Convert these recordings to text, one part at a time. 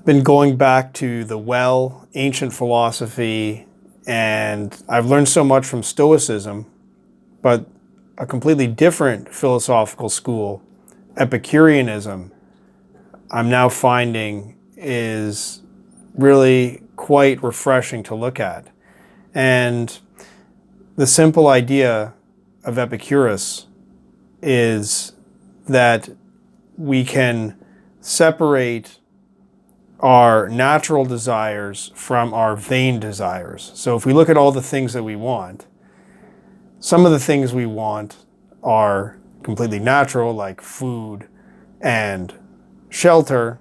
been going back to the ancient philosophy, and I've learned so much from Stoicism, but a completely different philosophical school, Epicureanism, I'm now finding is really quite refreshing to look at. And the simple idea of Epicurus is that we can separate our natural desires from our vain desires. So if we look at all the things that we want, some of the things we want are completely natural, like food and shelter,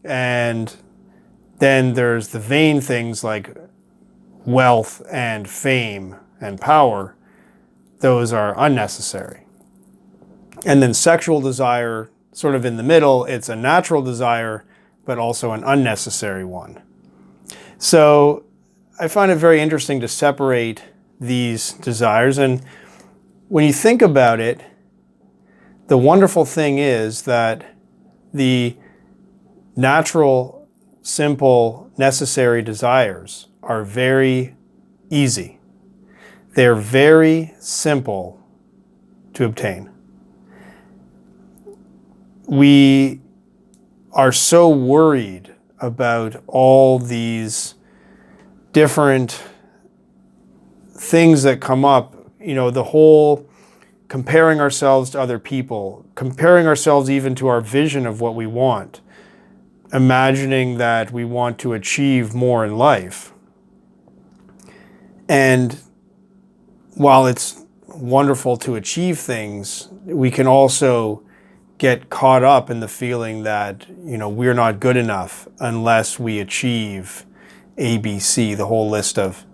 and then there's the vain things like wealth and fame and power. Those are unnecessary. And then sexual desire, sort of in the middle, it's a natural desire, but also an unnecessary one. So I find it very interesting to separate these desires. And when you think about it, the wonderful thing is that the natural, simple, necessary desires are very easy. They're very simple to obtain. We are so worried about all these different things that come up, the whole comparing ourselves to other people, comparing ourselves even to our vision of what we want, imagining that we want to achieve more in life. And while it's wonderful to achieve things, we can also get caught up in the feeling that, we're not good enough unless we achieve ABC, the whole list of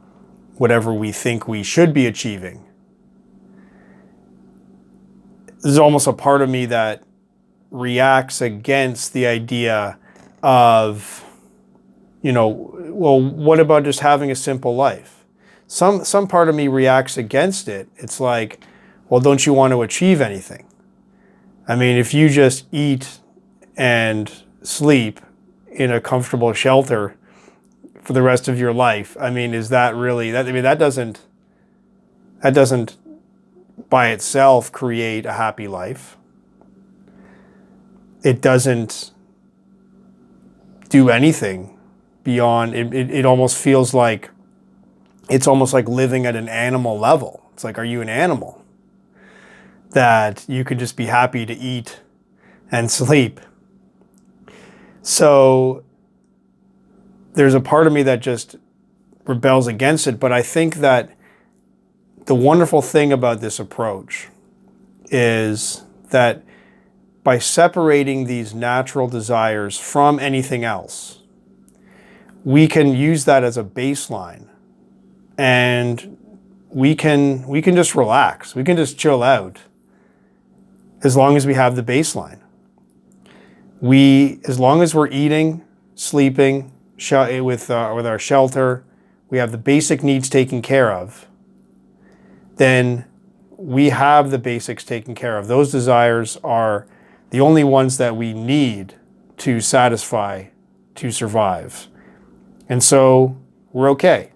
whatever we think we should be achieving. There's almost a part of me that reacts against the idea of, well, what about just having a simple life? Some part of me reacts against it. It's like, well, don't you want to achieve anything? I mean, if you just eat and sleep in a comfortable shelter for the rest of your life, I mean, is that really that? I mean, that doesn't by itself create a happy life. It doesn't do anything beyond it almost feels like it's almost like living at an animal level. It's like, are you an animal that you could just be happy to eat and sleep? So there's a part of me that just rebels against it. But I think that the wonderful thing about this approach is that by separating these natural desires from anything else, we can use that as a baseline, and we can just relax. We can just chill out as long as we have the baseline. As long as we're eating, sleeping, with our shelter, we have the basic needs taken care of, then we have the basics taken care of. Those desires are the only ones that we need to satisfy, to survive. And so we're okay.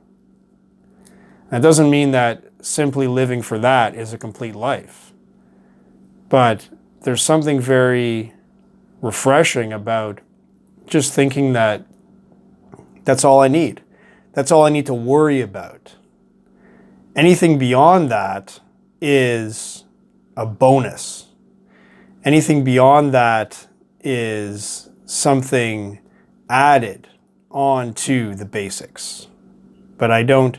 That doesn't mean that simply living for that is a complete life. But there's something very refreshing about just thinking that that's all I need. That's all I need to worry about. Anything beyond that is a bonus. Anything beyond that is something added onto the basics. But I don't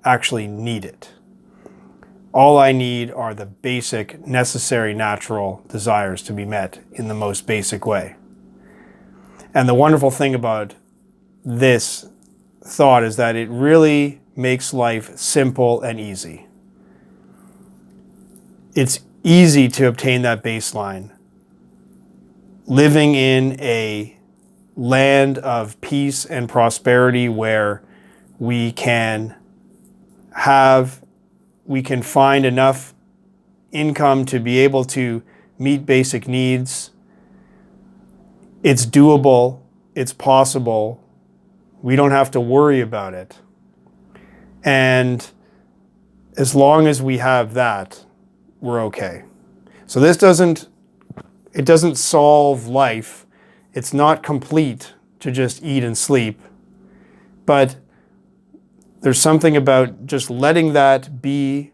actually need it. All I need are the basic, necessary, natural desires to be met in the most basic way. And the wonderful thing about this thought is that it really makes life simple and easy. It's easy to obtain that baseline. Living in a land of peace and prosperity where we can find enough income to be able to meet basic needs. It's doable. it's possible. We don't have to worry about it. And as long as we have that, we're okay. So this doesn't solve life. It's not complete to just eat and sleep. But there's something about just letting that be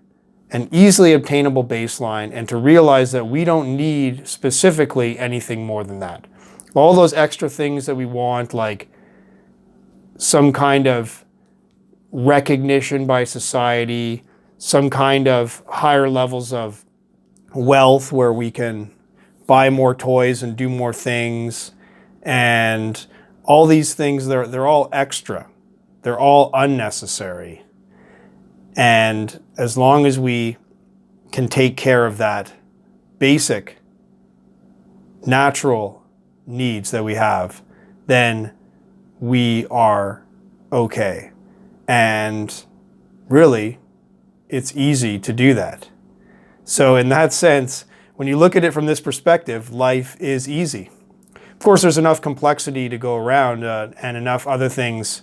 an easily obtainable baseline and to realize that we don't need specifically anything more than that. All those extra things that we want, like some kind of recognition by society, some kind of higher levels of wealth where we can buy more toys and do more things, and all these things, they're all extra. They're all unnecessary. And as long as we can take care of that basic, natural needs that we have, then we are okay. And really, it's easy to do that. So in that sense, when you look at it from this perspective, life is easy. Of course, there's enough complexity to go around and enough other things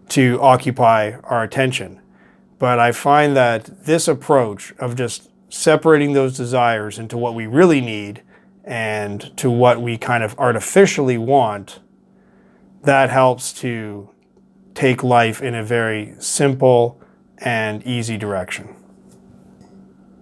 to occupy our attention. But I find that this approach of just separating those desires into what we really need and to what we kind of artificially want, that helps to take life in a very simple and easy direction.